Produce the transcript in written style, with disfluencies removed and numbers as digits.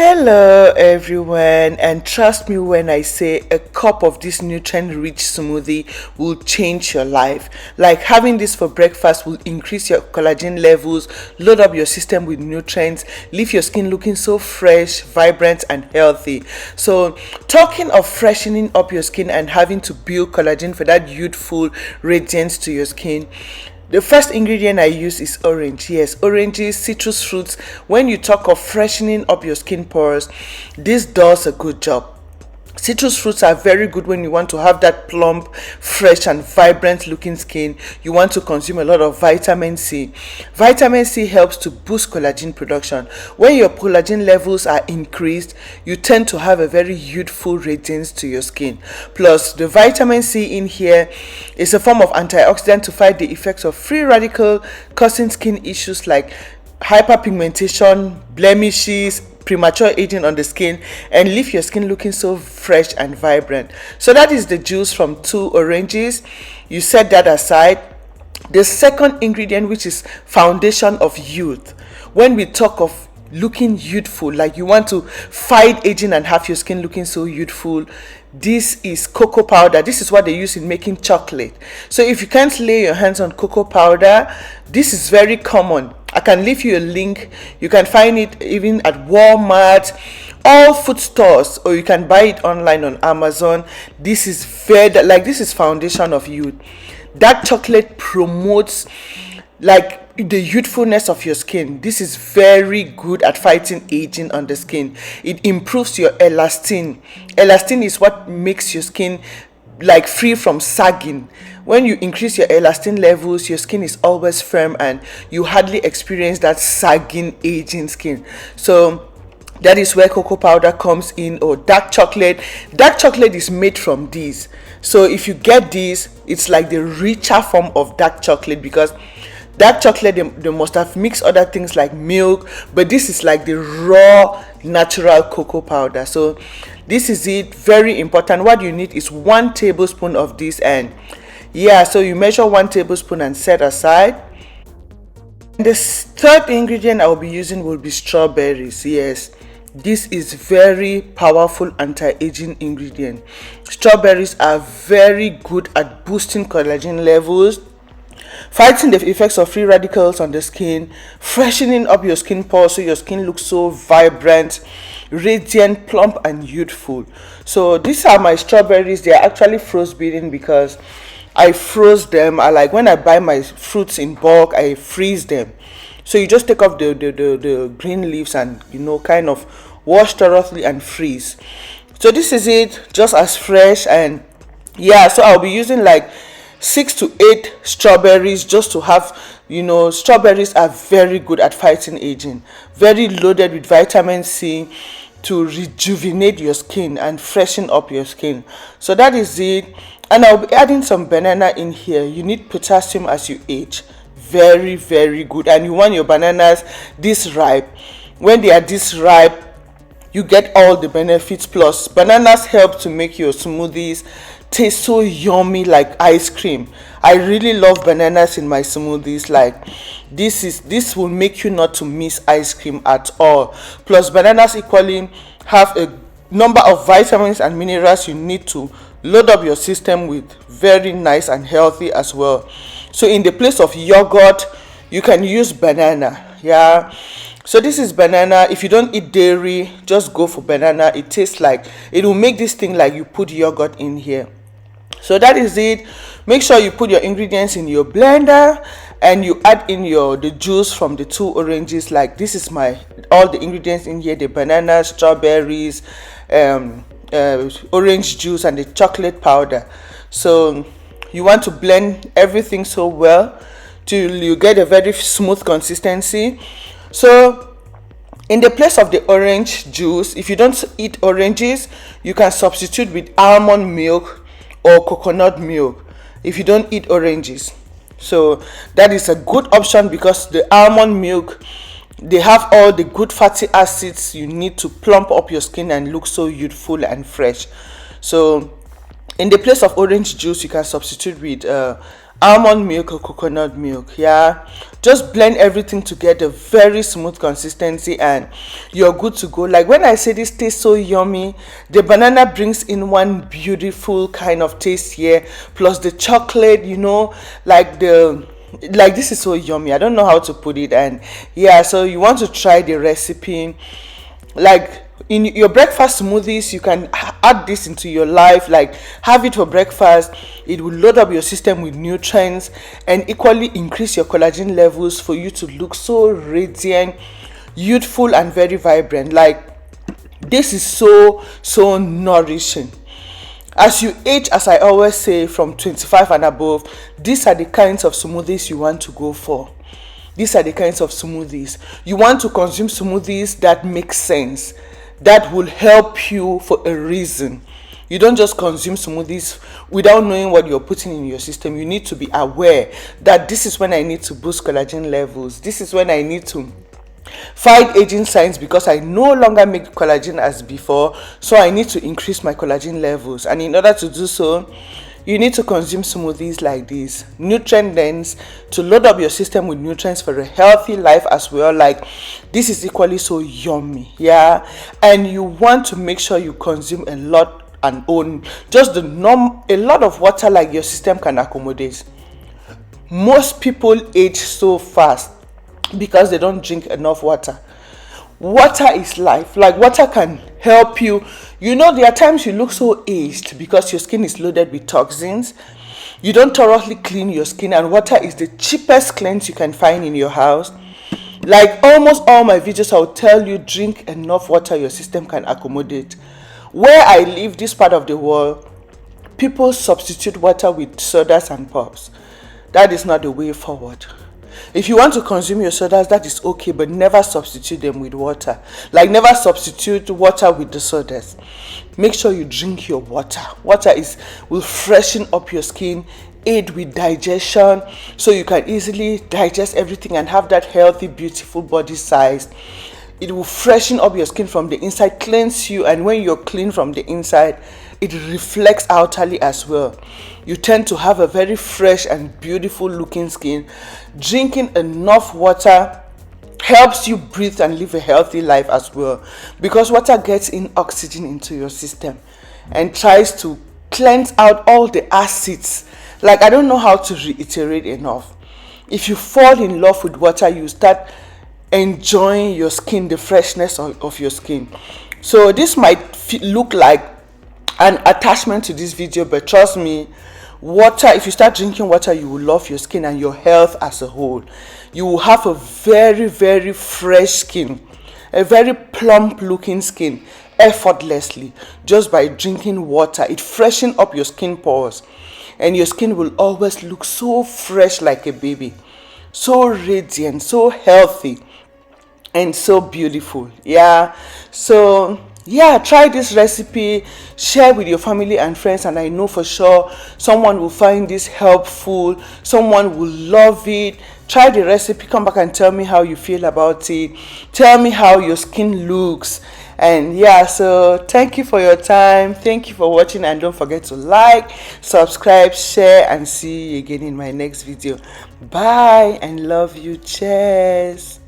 Hello everyone, and trust me when I say a cup of this nutrient rich smoothie will change your life. Like having this for breakfast will increase your collagen levels, load up your system with nutrients, leave your skin looking so fresh, vibrant and healthy. So talking of freshening up your skin and having to build collagen for that youthful radiance to your skin, the first ingredient I use is orange. Yes, oranges, citrus fruits. When you talk of freshening up your skin pores, this does a good job. Citrus fruits are very good when you want to have that plump, fresh and vibrant looking skin. You want to consume a lot of vitamin C. Vitamin C helps to boost collagen production. When your collagen levels are increased, you tend to have a very youthful radiance to your skin. Plus, the vitamin C in here is a form of antioxidant to fight the effects of free radical causing skin issues like hyperpigmentation, blemishes, premature aging on the skin, and leave your skin looking so fresh and vibrant. So that is the juice from 2 oranges. You set that aside. The second ingredient, which is foundation of youth. When we talk of looking youthful, like you want to fight aging and have your skin looking so youthful, this is cocoa powder. This is what they use in making chocolate. So if you can't lay your hands on cocoa powder, this is very common. I can leave you a link. You can find it even at Walmart, all food stores, or you can buy it online on Amazon. This is this is foundation of youth. That chocolate promotes like the youthfulness of your skin. This is very good at fighting aging on the skin. It improves your elastin. Elastin is what makes your skin like free from sagging. When you increase your elastin levels, your skin is always firm and you hardly experience that sagging aging skin. So that is where cocoa powder comes in, or dark chocolate. Dark chocolate is made from these. So if you get these, it's like the richer form of dark chocolate, because dark chocolate they must have mixed other things like milk, but this is like the raw natural cocoa powder. So this is it, very important. What you need is 1 tablespoon of this, and so you measure 1 tablespoon and set aside. The third ingredient I will be using will be strawberries. Yes, this is very powerful anti-aging ingredient. Strawberries are very good at boosting collagen levels, fighting the effects of free radicals on the skin, freshening up your skin pores so your skin looks so vibrant, radiant, plump and youthful. So these are my strawberries. They are actually froze beaten because I froze them. I like when I buy my fruits in bulk, I freeze them. So you just take off the green leaves and kind of wash thoroughly and freeze. So this is it, just as fresh. And so I'll be using like 6 to 8 strawberries just to have, strawberries are very good at fighting aging, very loaded with vitamin C to rejuvenate your skin and freshen up your skin. So that is it. And I'll be adding some banana in here. You need potassium as you age. Very, very good. And you want your bananas this ripe. When they are this ripe, you get all the benefits. Plus, bananas help to make your smoothies taste so yummy like ice cream. I really love bananas in my smoothies. Like this will make you not to miss ice cream at all. Plus, bananas equally have a number of vitamins and minerals you need to load up your system with, very nice and healthy as well. So in the place of yogurt, you can use banana. So this is banana. If you don't eat dairy, just go for banana. It tastes like, it will make this thing like you put yogurt in here. So that is it. Make sure you put your ingredients in your blender and you add in the juice from the 2 oranges. Like this is all the ingredients in here: the banana, strawberries, orange juice and the chocolate powder. So you want to blend everything so well till you get a very smooth consistency. So in the place of the orange juice, if you don't eat oranges, you can substitute with almond milk or coconut milk if you don't eat oranges. So that is a good option because the almond milk, they have all the good fatty acids you need to plump up your skin and look so youthful and fresh. So in the place of orange juice, you can substitute with almond milk or coconut milk. Yeah, just blend everything to get a very smooth consistency and you're good to go. Like when I say this tastes so yummy, the banana brings in one beautiful kind of taste here, plus the chocolate, like this is so yummy. I don't know how to put it. And yeah, so you want to try the recipe. Like in your breakfast smoothies, you can add this into your life. Like have it for breakfast. It will load up your system with nutrients and equally increase your collagen levels for you to look so radiant, youthful, and very vibrant. Like this is so nourishing. As you age, as I always say, from 25 and above, these are the kinds of smoothies you want to go for. These are the kinds of smoothies you want to consume. Smoothies that make sense, that will help you for a reason. You don't just consume smoothies without knowing what you're putting in your system. You need to be aware that this is when I need to boost collagen levels. This is when I need to fight aging signs because I no longer make collagen as before, so I need to increase my collagen levels. And in order to do so, you need to consume smoothies like this, nutrient dense, to load up your system with nutrients for a healthy life as well. Like this is equally so yummy. Yeah, and you want to make sure you consume a lot and own just a lot of water like your system can accommodate. Most people age so fast because they don't drink enough water. Water is life. Like water can help you. There are times you look so aged because your skin is loaded with toxins. You don't thoroughly clean your skin, and water is the cheapest cleanse you can find in your house. Like almost all my videos, I'll tell you drink enough water your system can accommodate. Where I live, this part of the world, people substitute water with sodas and pops. That is not the way forward. If you want to consume your sodas, that is okay, but never substitute them with water. Like never substitute water with the sodas. Make sure you drink your water. Water will freshen up your skin, aid with digestion, so you can easily digest everything and have that healthy, beautiful body size. It will freshen up your skin from the inside, cleanse you, and when you're clean from the inside, it reflects outwardly as well. You tend to have a very fresh and beautiful looking skin. Drinking enough water helps you breathe and live a healthy life as well, because water gets in oxygen into your system and tries to cleanse out all the acids. Like I don't know how to reiterate enough. If you fall in love with water, you start enjoying your skin, the freshness of your skin. So this might look like an attachment to this video, but trust me, water, if you start drinking water, you will love your skin and your health as a whole. You will have a very, very fresh skin, a very plump looking skin, effortlessly, just by drinking water. It freshens up your skin pores and your skin will always look so fresh, like a baby, so radiant, so healthy, and so beautiful. Yeah, so yeah, try this recipe, share with your family and friends, and I know for sure someone will find this helpful, someone will love it. Try the recipe, come back and tell me how you feel about it, tell me how your skin looks. And yeah, so thank you for your time, thank you for watching, and don't forget to like, subscribe, share, and see you again in my next video. Bye, and love you. Cheers.